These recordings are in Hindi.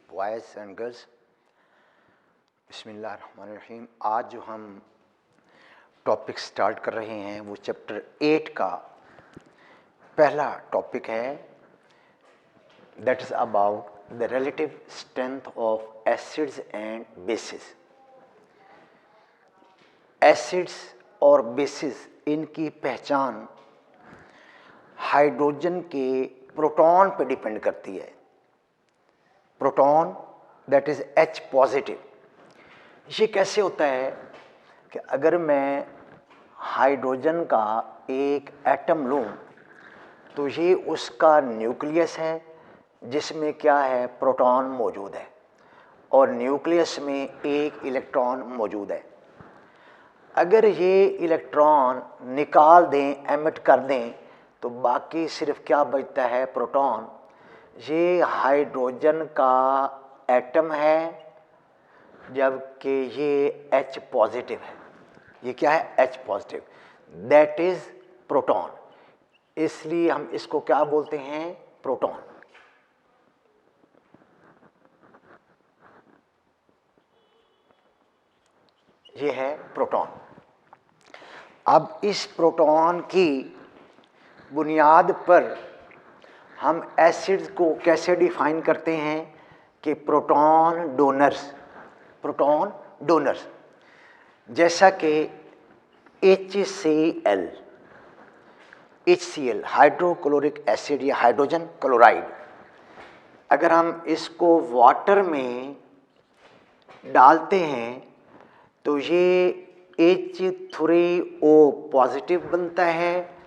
बॉयज़ एंड गर्ल्स, बिस्मिल्लाहिर्रहमानिर्रहीम। आज जो हम टॉपिक स्टार्ट कर रहे हैं वो चैप्टर 8 का पहला टॉपिक है, that is about the relative strength of acids and bases. Acids और बेसिस, इनकी पहचान हाइड्रोजन के प्रोटॉन पर डिपेंड करती है। Proton that is H positive. ये कैसे होता है कि अगर मैं हाइड्रोजन का एक एटम लूँ तो ये उसका न्यूक्लियस है जिसमें क्या है, प्रोटॉन मौजूद है और न्यूक्लियस में एक इलेक्ट्रॉन मौजूद है। अगर ये इलेक्ट्रॉन निकाल दें, एमिट कर दें, तो बाकी सिर्फ क्या बचता है, प्रोटॉन। ये हाइड्रोजन का एटम है जबकि ये H पॉजिटिव है। ये क्या है, H positive, that is proton. इसलिए हम इसको क्या बोलते हैं, प्रोटॉन। ये है प्रोटॉन। अब इस प्रोटॉन की बुनियाद पर हम एसिड्स को कैसे डिफाइन करते हैं कि प्रोटॉन डोनर्स। प्रोटॉन डोनर्स जैसा कि HCl हाइड्रोक्लोरिक एसिड या हाइड्रोजन क्लोराइड, अगर हम इसको वाटर में डालते हैं तो ये H3O पॉजिटिव बनता है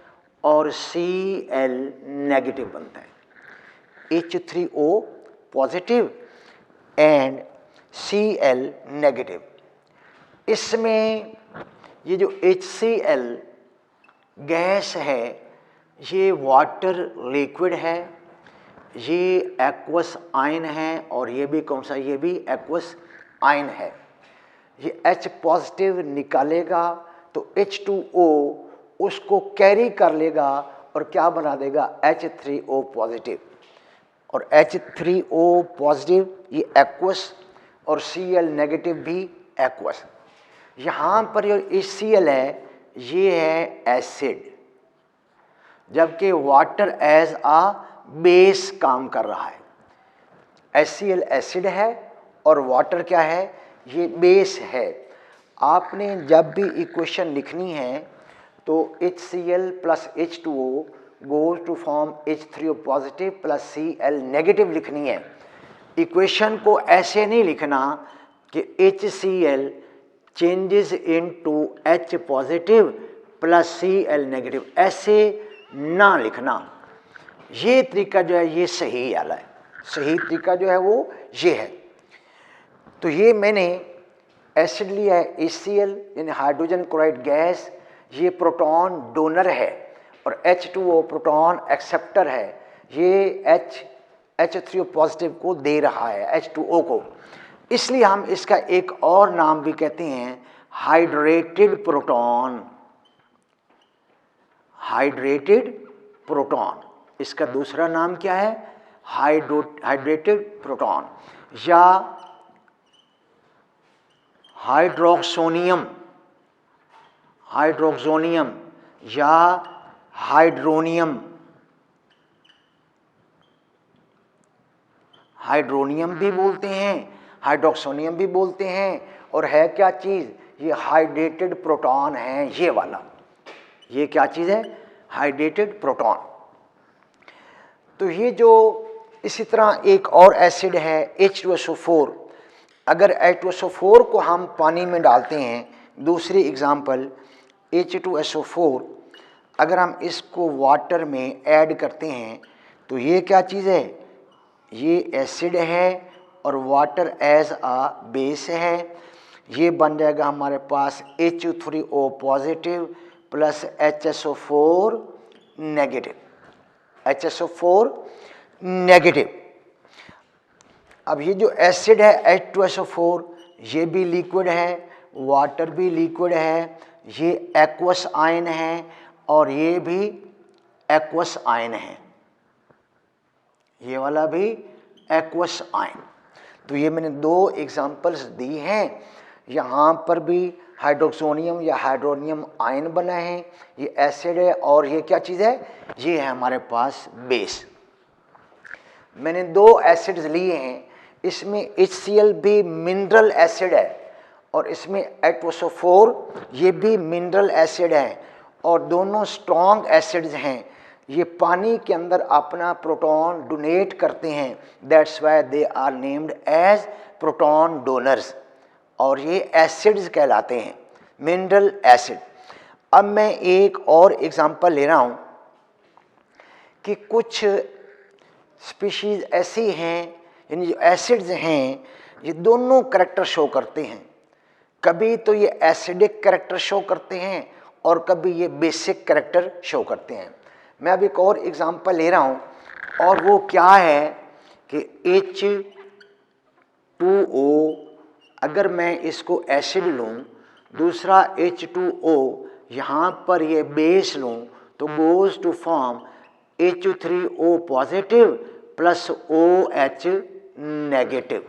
और Cl नेगेटिव बनता है। H3O positive and Cl negative. इसमें ये जो HCl गैस है ये वाटर लिक्विड है, ये एक्वस आयन है और ये भी कौन सा, ये भी एक्वस आयन है। ये H पॉजिटिव निकालेगा तो H2O उसको कैरी कर लेगा और क्या बना देगा, H3O पॉजिटिव। और H3O पॉजिटिव ये एक्वस और Cl नेगेटिव भी एक्वस। यहाँ पर जो HCl है ये है एसिड, जबकि वाटर एज आ बेस काम कर रहा है। HCl एसिड है और वाटर क्या है, ये बेस है। आपने जब भी इक्वेशन लिखनी है तो HCl plus H2O goes to form H3O positive plus Cl negative लिखनी है। इक्वेशन को ऐसे नहीं लिखना कि HCl changes into H positive plus Cl negative, ऐसे ना लिखना। ये तरीका जो है ये सही वाला है, सही तरीका जो है वो ये है। तो ये मैंने एसिड लिया है HCl यानी हाइड्रोजन क्लोराइड गैस, ये प्रोटॉन डोनर है और H2O प्रोटॉन एक्सेप्टर है। ये H3O पॉजिटिव को दे रहा है H2O को, इसलिए हम इसका एक और नाम भी कहते हैं हाइड्रेटेड प्रोटॉन। हाइड्रेटेड प्रोटॉन, इसका दूसरा नाम क्या है, हाइड्रेटेड प्रोटॉन या हाइड्रोक्सोनियम, हाइड्रोक्सोनियम या हाइड्रोनियम। हाइड्रोनियम भी बोलते हैं, हाइड्रोक्सोनियम भी बोलते हैं। और है क्या चीज़, ये हाइड्रेटेड प्रोटॉन है, ये वाला। ये क्या चीज़ है, हाइड्रेटेड प्रोटॉन। तो ये जो इसी तरह एक और एसिड है H2SO4। अगर H2SO4 को हम पानी में डालते हैं, दूसरी एग्जांपल H2SO4, अगर हम इसको वाटर में ऐड करते हैं तो ये क्या चीज़ है, ये एसिड है और वाटर एज आ बेस है। ये बन जाएगा हमारे पास H3O positive plus HSO4 negative, HSO4 negative. अब ये जो एसिड है H2SO4 ये भी लिक्विड है, वाटर भी लिक्विड है, ये एक्वस आयन है और ये भी एक्वस आयन है, ये वाला भी एक्वस आयन। तो ये मैंने 2 एग्जांपल्स दी हैं। यहाँ पर भी हाइड्रोक्सोनियम या हाइड्रोनियम आयन बना है, ये एसिड है, और ये क्या चीज़ है, ये है हमारे पास बेस। मैंने 2 एसिड्स लिए हैं, इसमें HCl भी मिनरल एसिड है और इसमें H2SO4 ये भी मिनरल एसिड है, और दोनों स्ट्रॉन्ग एसिड्स हैं। ये पानी के अंदर अपना प्रोटॉन डोनेट करते हैं, that's why they are named as proton donors, और ये एसिड्स कहलाते हैं, मिनरल एसिड। अब मैं एक और एग्जांपल ले रहा हूँ कि कुछ स्पीशीज़ ऐसी हैं, यानी जो एसिड्स हैं ये दोनों करैक्टर शो करते हैं। कभी तो ये एसिडिक करैक्टर शो करते हैं और कभी ये बेसिक करैक्टर शो करते हैं। मैं अब एक और एग्जांपल ले रहा हूँ, और वो क्या है कि H2O, अगर मैं इसको एसिड लूँ, दूसरा H2O यहाँ पर ये बेस लूँ, तो goes to form H3O positive plus OH negative.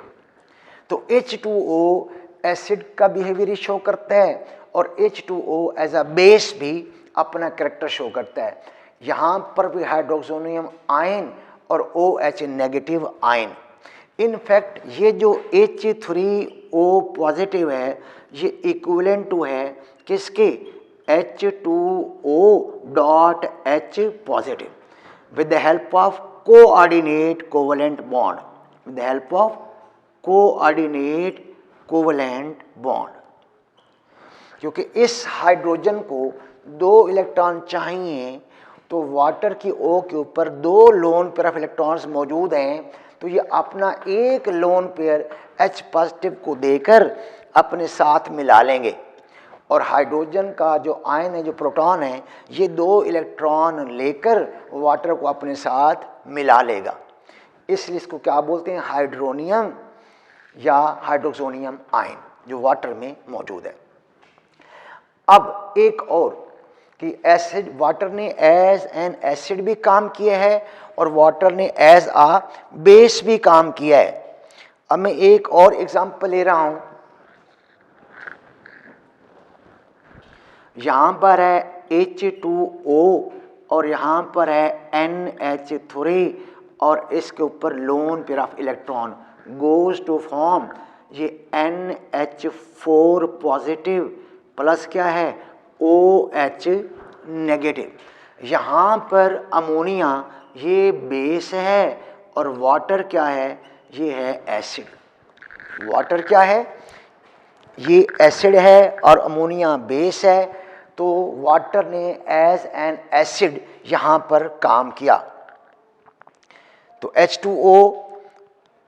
तो H2O एसिड का बिहेवियर शो करता है और H2O एज अ बेस भी अपना करैक्टर शो करता है। यहाँ पर भी हाइड्रोक्सोनियम आयन और OH नेगेटिव आयन। इनफैक्ट ये जो H3O पॉजिटिव है ये इक्विवेलेंट टू है किसके, H2O.H positive with the help of coordinate covalent bond, with the help of coordinate covalent bond। क्योंकि इस हाइड्रोजन को 2 इलेक्ट्रॉन चाहिए, तो वाटर की O के ऊपर 2 लोन पेयर ऑफ इलेक्ट्रॉन्स मौजूद हैं, तो ये अपना एक लोन पेयर H पॉजिटिव को देकर अपने साथ मिला लेंगे, और हाइड्रोजन का जो आयन है, जो प्रोटॉन है, ये 2 इलेक्ट्रॉन लेकर वाटर को अपने साथ मिला लेगा। इसलिए इसको क्या बोलते हैं, हाइड्रोनियम या हाइड्रोक्सोनियम आयन, जो वाटर में मौजूद है। अब एक और कि एसिड, वाटर ने एज एन एसिड भी काम किया है और वाटर ने एज आ बेस भी काम किया है। अब मैं एक और एग्जांपल ले रहा हूं, यहाँ पर है H2O और यहाँ पर है NH3, और इसके ऊपर lone pair of electron goes to form ये NH4 पॉजिटिव प्लस क्या है OH नेगेटिव। यहाँ पर अमोनिया ये बेस है और वाटर क्या है, ये है एसिड। वाटर क्या है, ये एसिड है और अमोनिया बेस है, तो वाटर ने एज एन एसिड यहाँ पर काम किया। तो H2O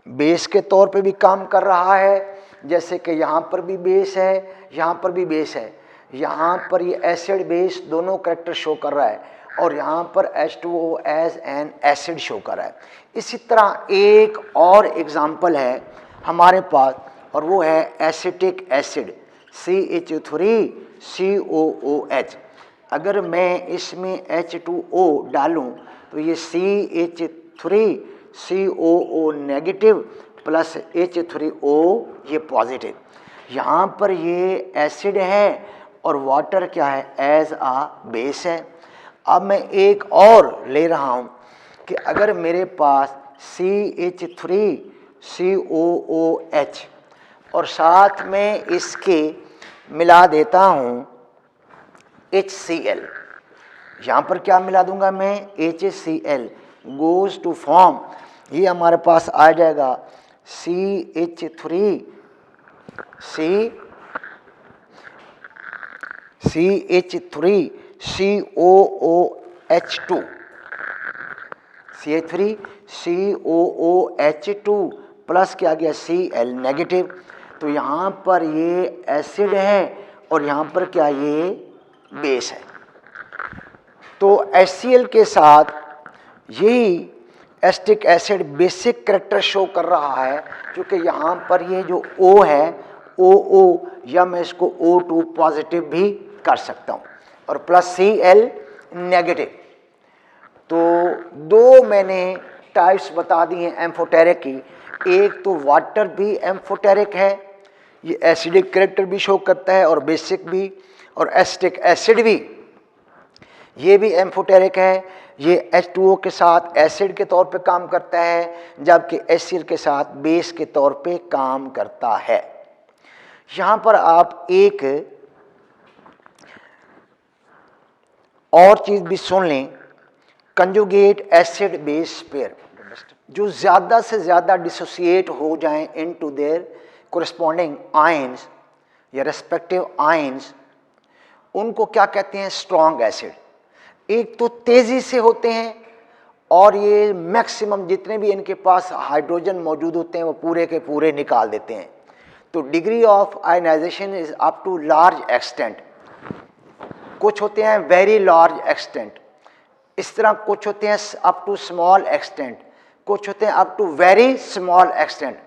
बेस के तौर पे भी काम कर रहा है, जैसे कि यहाँ पर भी बेस है, यहाँ पर भी बेस है, यहाँ पर ये एसिड बेस दोनों करैक्टर शो कर रहा है, और यहाँ पर H2O as an acid show कर रहा है। इसी तरह एक और एग्जाम्पल है हमारे पास, और वो है एसिटिक एसिड CH3COOH। अगर मैं इसमें H2O डालूं तो ये CH3COO नेगेटिव प्लस H3O ये पॉजिटिव। यहाँ पर ये एसिड है और वाटर क्या है, एज आ बेस है। अब मैं एक और ले रहा हूँ कि अगर मेरे पास CH3COOH और साथ में इसके मिला देता हूँ HCl, यहाँ पर क्या मिला दूंगा मैं, HCl गोज टू फॉर्म, ये हमारे पास आ जाएगा CH3COOH2 प्लस क्या गया Cl नेगेटिव। तो यहाँ पर ये एसिड है और यहाँ पर क्या, ये बेस है। तो HCl के साथ यही acetic acid basic character show कर रहा है, क्योंकि यहाँ पर ये जो O है OO, या मैं इसको O2 पॉजिटिव भी कर सकता हूँ और प्लस Cl नेगेटिव। तो 2 मैंने टाइप्स बता दी हैं एम्फोटेरिक की, एक तो वाटर भी एम्फोटेरिक है, ये एसिडिक कैरेक्टर भी शो करता है, और बेसिक भी, और एसिटिक एसिड भी, ये भी एम्फोटेरिक है। ये H2O के साथ एसिड के तौर पे काम करता है, जबकि एसिड के साथ बेस के तौर पे काम करता है। यहाँ पर आप एक और चीज़ भी सुन लें, कंजुगेट एसिड बेस पेयर, जो ज़्यादा से ज़्यादा डिसोसिएट हो जाएं इनटू देयर कोरिस्पॉन्डिंग आयंस या रेस्पेक्टिव आयंस, उनको क्या कहते हैं? Strong acid. एक तो तेज़ी से होते हैं, और ये मैक्सिमम जितने भी इनके पास हाइड्रोजन मौजूद होते हैं वो पूरे के पूरे निकाल देते हैं। तो degree of ionization is up to large extent. कुछ होते हैं वेरी लार्ज एक्सटेंट, इस तरह कुछ होते हैं अप टू स्मॉल एक्सटेंट, कुछ होते हैं up to very small extent.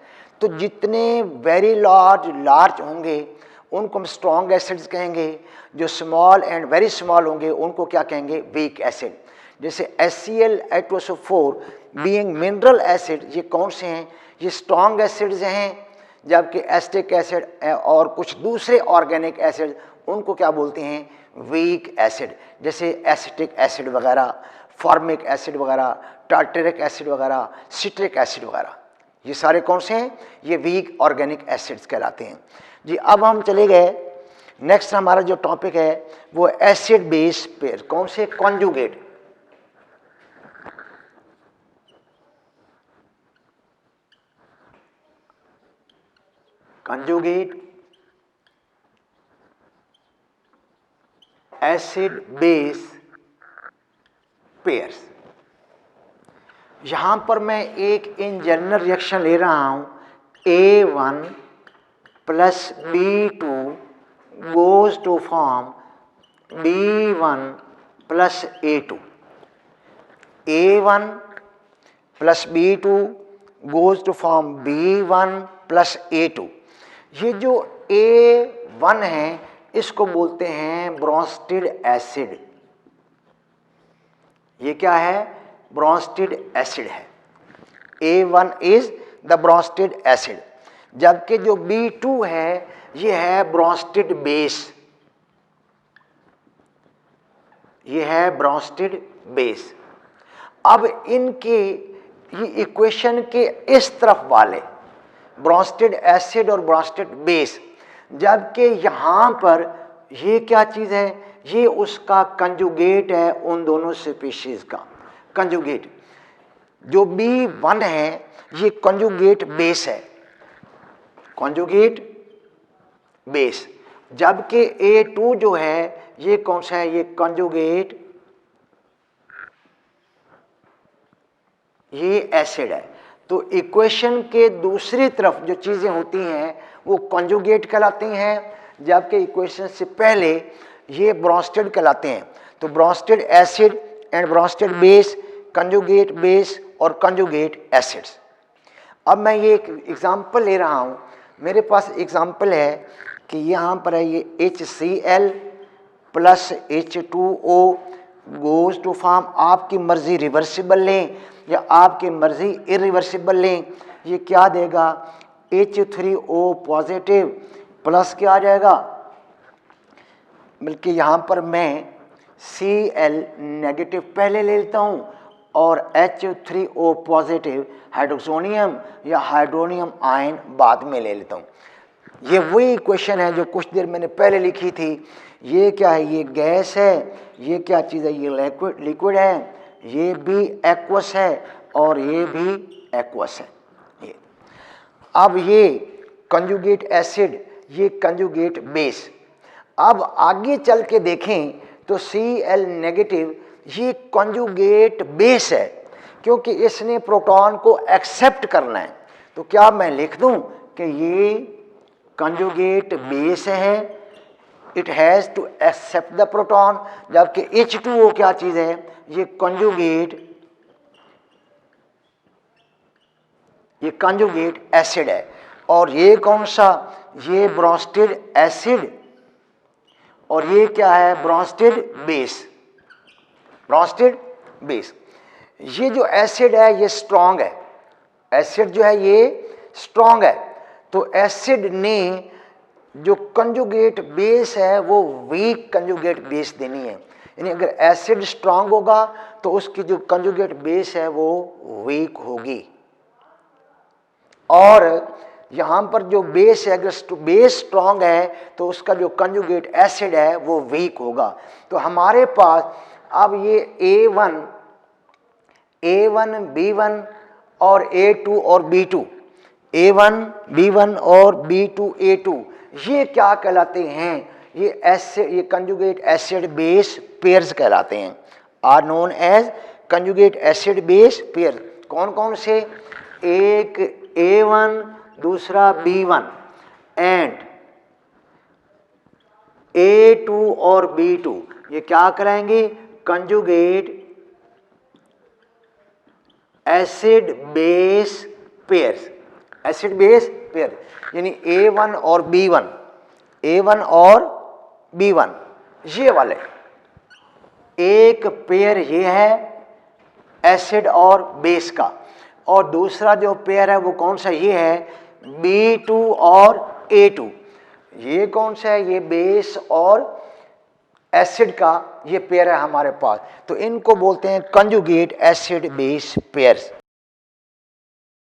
तो जितने वेरी लार्ज होंगे उनको हम स्ट्रॉन्ग एसिड्स कहेंगे, जो स्मॉल एंड वेरी स्मॉल होंगे उनको क्या कहेंगे? Weak acid. जैसे HCl H2SO4 being mineral acid, ये कौन से हैं? ये स्ट्रॉन्ग एसिड्स हैं, जबकि एसिटिक एसिड और कुछ दूसरे ऑर्गेनिक एसिड उनको क्या बोलते हैं? Weak acid. जैसे एसिटिक एसिड वगैरह, फॉर्मिक एसिड वगैरह, टार्टरिक एसिड वगैरह, सिट्रिक एसिड वगैरह, ये सारे कौन से हैं? ये वीक ऑर्गेनिक एसिड्स कहलाते हैं जी। अब हम चले गए, नेक्स्ट हमारा जो टॉपिक है वो एसिड बेस पेयर। कौन से? Conjugate. Conjugate acid base pairs. यहां पर मैं एक इन जनरल रिएक्शन ले रहा हूं, A1 plus B2 goes to form B1 plus A2। A1 plus B2 goes to form B1 plus A2। ये जो A1 है इसको बोलते हैं ब्रोंस्टेड एसिड। ये क्या है? ब्रोंस्टेड एसिड है। A1 is the Bronsted acid, जबकि जो B2 है ये है ब्रोंस्टेड बेस। ये है ब्रोंस्टेड बेस। अब इनके ये इक्वेशन के इस तरफ वाले ब्रोंस्टेड एसिड और ब्रोंस्टेड बेस, जबकि यहाँ पर ये क्या चीज़ है? ये उसका कंजुगेट है, उन दोनों स्पीशीज का कंजुगेट। जो B1 है ये कंजुगेट बेस है, कंजुगेट बेस, जबकि A2 जो है ये कौन सा है? ये कंजुगेट, ये एसिड है। तो इक्वेशन के दूसरी तरफ जो चीज़ें होती हैं वो कंजुगेट कहलाती हैं, जबकि इक्वेशन से पहले ये ब्रोंस्टेड कहलाते हैं। तो Bronsted acid and Bronsted base, conjugate base और कंजुगेट एसिड्स। अब मैं ये एक एग्जांपल ले रहा हूँ, मेरे पास एग्जांपल है कि यहाँ पर है ये HCl plus H2O goes to form, आपकी मर्जी रिवर्सिबल लें या आपकी मर्जी इरिवर्सिबल लें, ये क्या देगा? H3O पॉजिटिव प्लस क्या आ जाएगा? बल्कि यहाँ पर मैं Cl नेगेटिव पहले ले लेता हूँ और H3O पॉजिटिव हाइड्रोक्सोनियम या हाइड्रोनियम आयन बाद में ले लेता हूँ। ये वही इक्वेशन है जो कुछ देर मैंने पहले लिखी थी। ये क्या है? ये गैस है। ये क्या चीज़ है? ये लिक्विड है। ये भी एक्वस है और ये भी एक्वस है। ये अब ये कंजुगेट एसिड, ये कंजुगेट बेस। अब आगे चल के देखें तो Cl नेगेटिव ये कंजुगेट बेस है, क्योंकि इसने प्रोटॉन को एक्सेप्ट करना है। तो क्या मैं लिख दूं कि ये कंजुगेट बेस है, it has to accept the proton, जबकि H2O क्या चीज़ है? ये कंजुगेट एसिड है। और ये कौन सा? ये ब्रोंस्टेड एसिड, और ये क्या है? Bronsted base. Bronsted base. ये जो एसिड है ये स्ट्रॉन्ग है, एसिड जो है ये स्ट्रॉन्ग है, तो एसिड ने जो कंजुगेट बेस है वो वीक कंजुगेट बेस देनी है। यानी अगर एसिड स्ट्रांग होगा तो उसकी जो कंजुगेट बेस है वो वीक होगी। और यहाँ पर जो बेस है, अगर बेस स्ट्रांग है तो उसका जो कंजुगेट एसिड है वो वीक होगा। तो हमारे पास अब ये A1, B1 और A2 और B2, A1, B1 और B2, A2, ये क्या कहलाते हैं? ये कंजुगेट एसिड बेस पेयर्स कहलाते हैं, are known as conjugate acid base pair. कौन कौन से? एक A1, दूसरा B1 एंड A2 और B2, ये क्या कराएंगे? Conjugate acid base pairs, acid base pair. यानी A1 और B1, A1 और B1 ये वाले एक पेयर ये है एसिड और बेस का, और दूसरा जो पेयर है वो कौन सा? ये है B2 और A2। ये कौन सा है? ये बेस और एसिड का ये पेयर है हमारे पास। तो इनको बोलते हैं कंजुगेट एसिड बेस पेयर्स।